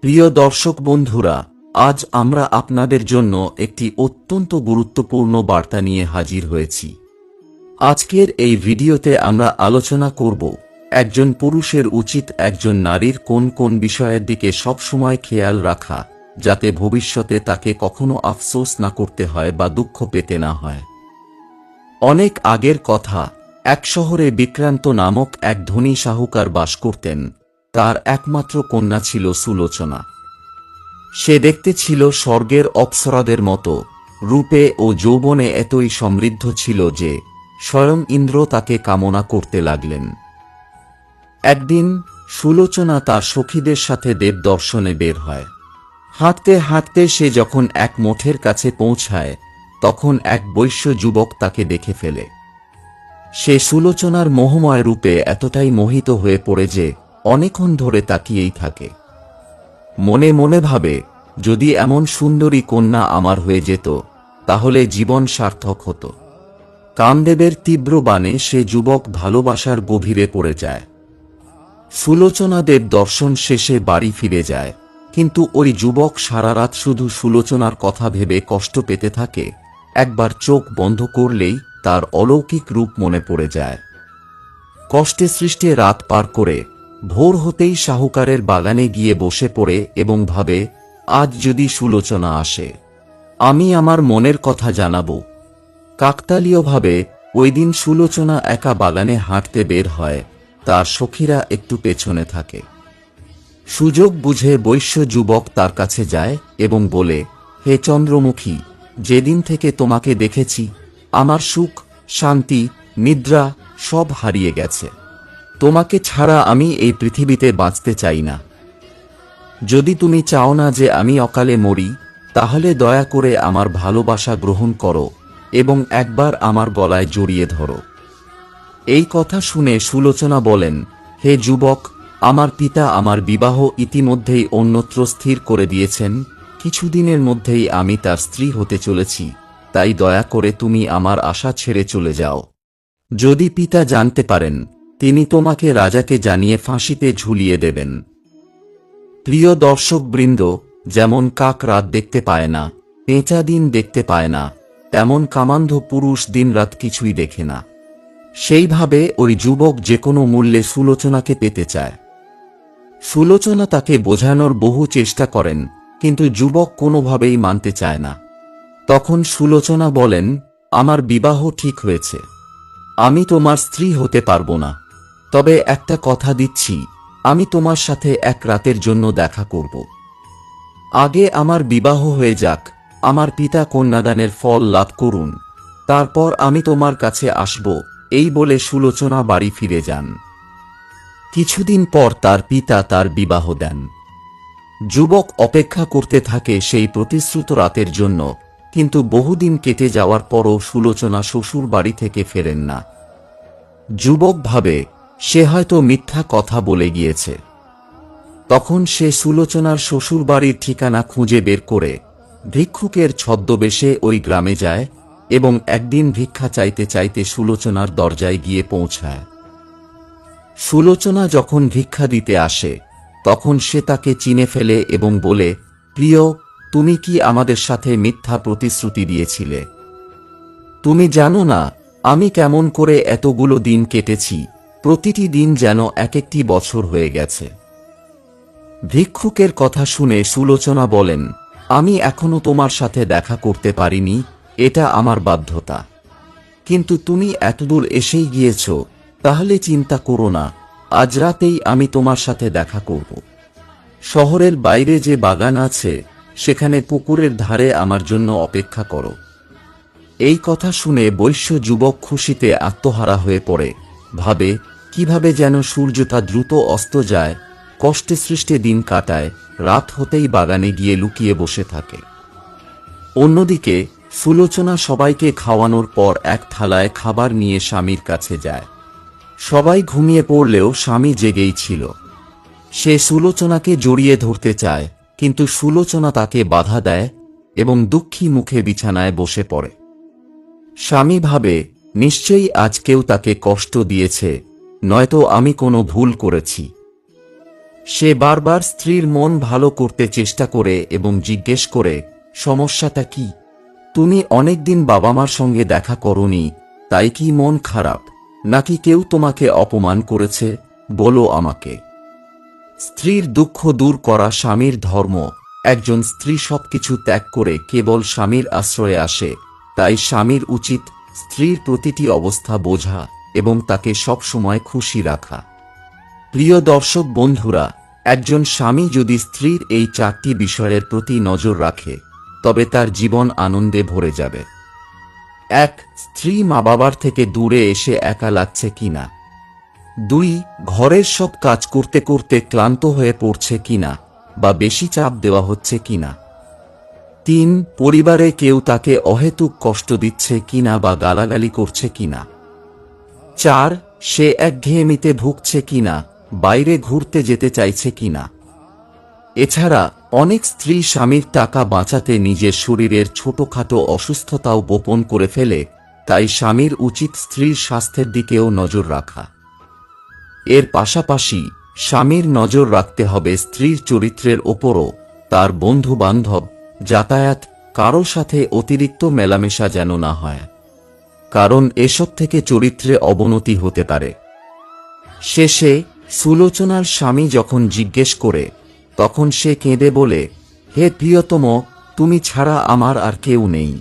প্রিয় দর্শক বন্ধুরা, আজ আমরা আপনাদের জন্য একটি অত্যন্ত গুরুত্বপূর্ণ বার্তা নিয়ে হাজির হয়েছি। আজকের এই ভিডিওতে আমরা আলোচনা করব একজন পুরুষের উচিত একজন নারীর কোন কোন বিষয়ের দিকে সবসময় খেয়াল রাখা, যাতে ভবিষ্যতে তাকে কখনো আফসোস না করতে হয় বা দুঃখ পেতে না হয়। অনেক আগের কথা, এক শহরে বিক্রান্ত নামক এক ধনী শাহুকার বাস করতেন। তার একমাত্র কন্যা ছিল সুলোচনা। সে দেখতে ছিল স্বর্গের অপ্সরাদের মতো, রূপে ও যৌবনে এতই সমৃদ্ধ ছিল যে স্বয়ং ইন্দ্র তাকে কামনা করতে লাগলেন। একদিন সুলোচনা তার সখীদের সাথে দেব দর্শনে বের হয়। হাঁটতে হাঁটতে সে যখন এক মঠের কাছে পৌঁছায়, তখন এক বৈশ্য যুবক তাকে দেখে ফেলে। সে সুলোচনার মোহময় রূপে এতটাই মোহিত হয়ে পড়ে যে অনেকক্ষণ ধরে তাকিয়েই থাকে। মনে মনে ভাবে, যদি এমন সুন্দরী কন্যা আমার হয়ে যেত, তাহলে জীবন সার্থক হতো। কামদেবের তীব্র বাণে সে যুবক ভালোবাসার গভীরে পড়ে যায়। সুলোচনা দেব দর্শন শেষে বাড়ি ফিরে যায়, কিন্তু ওই যুবক সারা রাত শুধু সুলোচনার কথা ভেবে কষ্ট পেতে থাকে। একবার চোখ বন্ধ করলেই তার অলৌকিক রূপ মনে পড়ে যায়। কষ্টে সৃষ্টে রাত পার করে ভোর হতেই শাহুকারের বাগানে গিয়ে বসে পড়ে এবং ভাবে, আজ যদি সুলোচনা আসে, আমি আমার মনের কথা জানাব। কাকতালীয়ভাবে ওই দিন সুলোচনা একা বাগানে হাঁটতে বের হয়, তার সখীরা একটু পেছনে থাকে। সুযোগ বুঝে বৈশ্য যুবক তার কাছে যায় এবং বলে, হে চন্দ্রমুখী, যেদিন থেকে তোমাকে দেখেছি, আমার সুখ, শান্তি, নিদ্রা সব হারিয়ে গেছে। তোমাকে ছাড়া আমি এই পৃথিবীতে বাঁচতে চাই না। যদি তুমি চাও না যে আমি অকালে মরি, তাহলে দয়া করে আমার ভালোবাসা গ্রহণ করো এবং একবার আমার গলায় জড়িয়ে ধরো। এই কথা শুনে সুলোচনা বলেন, হে যুবক, আমার পিতা আমার বিবাহ ইতিমধ্যেই অন্যত্র স্থির করে দিয়েছেন। কিছুদিনের মধ্যেই আমি তার স্ত্রী হতে চলেছি, তাই দয়া করে তুমি আমার আশা ছেড়ে চলে যাও। যদি পিতা জানতে পারেন, তিনি তোমাকে রাজাকে জানিয়ে ফাঁসিতে ঝুলিয়ে দেবেন। প্রিয় দর্শকবৃন্দ, যেমন কাক রাত দেখতে পায় না, পেঁচা দিন দেখতে পায় না, তেমন কামান্ধ পুরুষ দিনরাত কিছুই দেখে না। সেইভাবে ওই যুবক যে কোনো মূল্যে সুলোচনাকে পেতে চায়। সুলোচনা তাকে বোঝানোর বহু চেষ্টা করেন, কিন্তু যুবক কোনোভাবেই মানতে চায় না। তখন সুলোচনা বলেন, আমার বিবাহ ঠিক হয়েছে, আমি তোমার স্ত্রী হতে পারবো না। তবে একটা কথা দিচ্ছি, আমি তোমার সাথে এক রাতের জন্য দেখা করব। আগে আমার বিবাহ হয়ে যাক, আমার পিতা কন্যাদানের ফল লাভ করুন, তারপর আমি তোমার কাছে আসব। এই বলে সুলোচনা বাড়ি ফিরে যান। কিছুদিন পর তার পিতা তার বিবাহ দেন। যুবক অপেক্ষা করতে থাকে সেই প্রতিশ্রুত রাতের জন্য, কিন্তু বহুদিন কেটে যাওয়ার পরও সুলোচনা শ্বশুর বাড়ি থেকে ফেরেন না। যুবক ভাবে, সে হয়তো মিথ্যা কথা বলে গিয়েছে। তখন সে সুলোচনার শ্বশুর বাড়ির ঠিকানা খুঁজে বের করে ভিক্ষুকের ছদ্মবেশে ওই গ্রামে যায় এবং একদিন ভিক্ষা চাইতে চাইতে সুলোচনার দরজায় গিয়ে পৌঁছায়। সুলোচনা যখন ভিক্ষা দিতে আসে, তখন সে তাকে চিনে ফেলে এবং বলে, প্রিয়, তুমি কি আমাদের সাথে মিথ্যা প্রতিশ্রুতি দিয়েছিলে? তুমি জানো না আমি কেমন করে এতগুলো দিন কেটেছি, প্রতিটি দিন যেন এক একটি বছর হয়ে গেছে। ভিক্ষুকের কথা শুনে সুলোচনা বলেন, আমি এখনো তোমার সাথে দেখা করতে পারিনি, এটা আমার বাধ্যতা। কিন্তু তুমি এতদূর এসেই গিয়েছ, তাহলে চিন্তা করো না, আজ রাতেই আমি তোমার সাথে দেখা করব। শহরের বাইরে যে বাগান আছে, সেখানে পুকুরের ধারে আমার জন্য অপেক্ষা করো। এই কথা শুনে বৈশ্য যুবক খুশিতে আত্মহারা হয়ে পড়ে, ভাবে কিভাবে যেন সূর্যটা দ্রুত অস্ত যায়, কষ্টে সৃষ্টে দিন কাটায়, রাত হতেই বাগানে গিয়ে লুকিয়ে বসে থাকে। অন্যদিকে সুলোচনা সবাইকে খাওয়ানোর পর এক থালায় খাবার নিয়ে স্বামীর কাছে যায়। সবাই ঘুমিয়ে পড়লেও স্বামী জেগেই ছিল। সে সুলোচনাকে জড়িয়ে ধরতে চায়, কিন্তু সুলোচনা তাকে বাধা দেয় এবং দুঃখী মুখে বিছানায় বসে পড়ে। স্বামী ভাবে, নিশ্চয়ই আজ কেউ তাকে কষ্ট দিয়েছে, নয়তো আমি কোনো ভুল করেছি। সে বারবার স্ত্রীর মন ভালো করতে চেষ্টা করে এবং জিজ্ঞেস করে, সমস্যাটা কি? তুমি অনেকদিন বাবা মার সঙ্গে দেখা করনি, তাই কি মন খারাপ, নাকি কেউ তোমাকে অপমান করেছে? বলো আমাকে। স্ত্রীর দুঃখ দূর করা স্বামীর ধর্ম। একজন স্ত্রী সবকিছু ত্যাগ করে কেবল স্বামীর আশ্রয়ে আসে, তাই স্বামীর উচিত স্ত্রীর প্রতিটি অবস্থা বোঝা এবং তাকে সব সময় খুশি রাখা। প্রিয় দর্শক বন্ধুরা, একজন স্বামী যদি স্ত্রীর এই 4টি বিষয়ের প্রতি নজর রাখে, তবে তার জীবন আনন্দে ভরে যাবে। 1. স্ত্রী মা বাবার থেকে দূরে এসে একা লাগছে কিনা। 2. ঘরের সব কাজ করতে করতে ক্লান্ত হয়ে পড়ছে কিনা বা বেশি চাপ দেওয়া হচ্ছে কিনা। 3. পরিবারে কেউ তাকে অহেতুক কষ্ট দিচ্ছে কিনা বা গালাগালি করছে কিনা। 4. সে একঘেয়েমিতে ভুগছে কিনা, বাইরে ঘুরতে যেতে চাইছে কিনা। এছাড়া অনেক স্ত্রী স্বামীর টাকা বাঁচাতে নিজের শরীরের ছোটখাটো অসুস্থতাও গোপন করে ফেলে, তাই স্বামীর উচিত স্ত্রীর স্বাস্থ্যের দিকেও নজর রাখা। এর পাশাপাশি স্বামীর নজর রাখতে হবে স্ত্রীর চরিত্রের ওপরও। তার বন্ধু বান্ধব, যাতায়াত, কারো সাথে অতিরিক্ত মেলামেশা যেন না হয়, কারণ এসব থেকে চরিত্রে অবনতি হতে পারে। শেষে সুলোচনার স্বামী যখন জিজ্ঞেস করে, তখন সে কেঁদে বলে, হে প্রিয়তম, তুমি ছাড়া আমার আর কেউ নেই,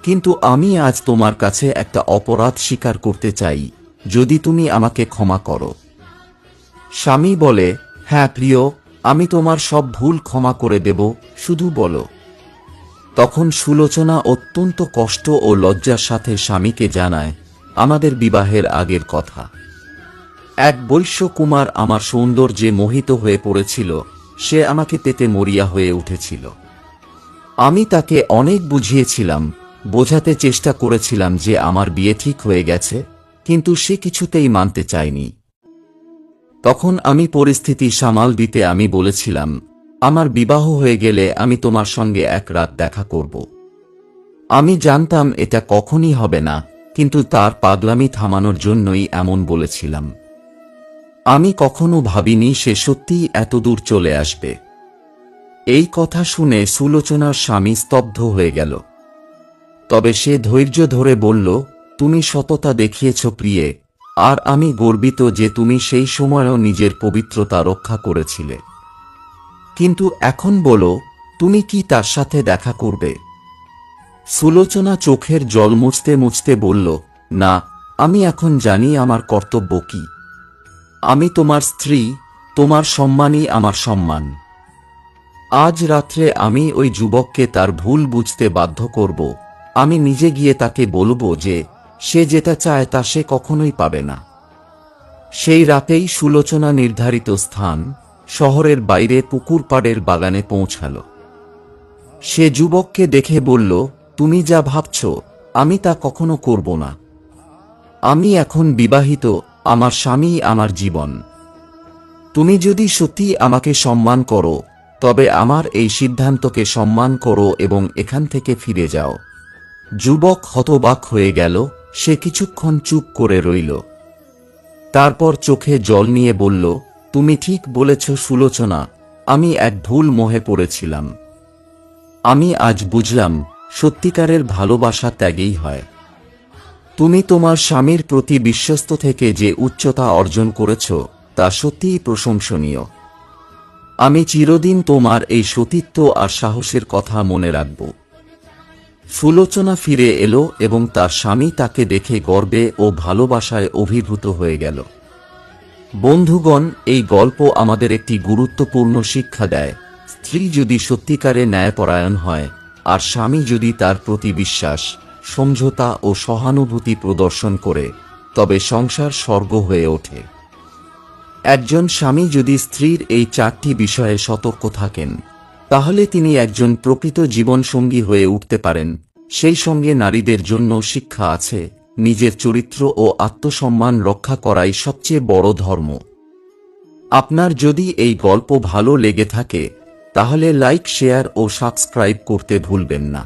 কিন্তু আমি আজ তোমার কাছে একটা অপরাধ স্বীকার করতে চাই, যদি তুমি আমাকে ক্ষমা করো। স্বামী বলে, হ্যাঁ প্রিয়, আমি তোমার সব ভুল ক্ষমা করে দেব, শুধু বলো। তখন সুলোচনা অত্যন্ত কষ্ট ও লজ্জার সাথে স্বামীকে জানায়, আমাদের বিবাহের আগের কথা। এক বৈশ্য কুমার আমার সৌন্দর্যে মোহিত হয়ে পড়েছিল, সে আমাকে পেতে মরিয়া হয়ে উঠেছিল। আমি তাকে অনেক বুঝিয়েছিলাম, বোঝাতে চেষ্টা করেছিলাম যে আমার বিয়ে ঠিক হয়ে গেছে, কিন্তু সে কিছুতেই মানতে চায়নি। তখন আমি পরিস্থিতি সামাল দিতে আমি বলেছিলাম, আমার বিবাহ হয়ে গেলে আমি তোমার সঙ্গে এক রাত দেখা করব। আমি জানতাম এটা কখনই হবে না, কিন্তু তার পাগলামি থামানোর জন্যই এমন বলেছিলাম। আমি কখনো ভাবিনি সে সত্যিই এত দূর চলে আসবে। এই কথা শুনে সুলোচনার স্বামী স্তব্ধ হয়ে গেল। তবে সে ধৈর্য ধরে বলল, তুমি সততা দেখিয়েছ প্রিয়ে, আর আমি গর্বিত যে তুমি সেই সময়ও নিজের পবিত্রতা রক্ষা করেছিলে। কিন্তু এখন বলো, তুমি কি তার সাথে দেখা করবে? সুলোচনা চোখের জল মুছতে মুছতে বলল, না, আমি এখন জানি আমার কর্তব্য কি। আমি তোমার স্ত্রী, তোমার সম্মানই আমার সম্মান। আজ রাত্রে আমি ওই যুবককে তার ভুল বুঝতে বাধ্য করব। আমি নিজে গিয়ে তাকে বলবো যে সে যেটা চায় তা সে কখনোই পাবে না। সেই রাতেই সুলোচনা নির্ধারিত স্থান, শহরের বাইরে পুকুর পাড়ের বাগানে পৌঁছাল। সে যুবককে দেখে বলল, তুমি যা ভাবছ আমি তা কখনো করব না। আমি এখন বিবাহিত, আমার স্বামী আমার জীবন। তুমি যদি সত্যি আমাকে সম্মান করো, তবে আমার এই সিদ্ধান্তকে সম্মান করো এবং এখান থেকে ফিরে যাও। যুবক হতবাক হয়ে গেল, সে কিছুক্ষণ চুপ করে রইল। তারপর চোখে জল নিয়ে বলল, তুমি ঠিক বলেছ সুলোচনা, আমি এক ভুল মোহে পড়েছিলাম। আমি আজ বুঝলাম, সত্যিকারের ভালোবাসা ত্যাগেই হয়। তুমি তোমার স্বামীর প্রতি বিশ্বস্ত থেকে যে উচ্চতা অর্জন করেছ, তা সত্যিই প্রশংসনীয়। আমি চিরদিন তোমার এই সতীত্ব আর সাহসের কথা মনে রাখব। সুলোচনা ফিরে এলো এবং তার স্বামী তাকে দেখে গর্বে ও ভালোবাসায় অভিভূত হয়ে গেল। বন্ধুগণ, এই গল্প আমাদের একটি গুরুত্বপূর্ণ শিক্ষা দেয়। স্ত্রী যদি সত্যিকারে ন্যায়পরায়ণ হয়, আর স্বামী যদি তার প্রতি বিশ্বাস, সমঝোতা ও সহানুভূতি প্রদর্শন করে, তবে সংসার স্বর্গ হয়ে ওঠে। একজন স্বামী যদি স্ত্রীর এই 4টি বিষয়ে সতর্ক থাকেন, তাহলে তিনি একজন প্রকৃত জীবনসঙ্গী হয়ে উঠতে পারেন। সেই সঙ্গে নারীদের জন্য শিক্ষা আছে, নিজের চরিত্র ও আত্মসম্মান রক্ষা করাই সবচেয়ে বড় ধর্ম। আপনার যদি এই গল্প ভালো লেগে থাকে, তাহলে লাইক, শেয়ার ও সাবস্ক্রাইব করতে ভুলবেন না।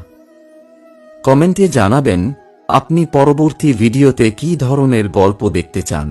কমেন্টে জানাবেন আপনি পরবর্তী ভিডিওতে কী ধরনের গল্প দেখতে চান।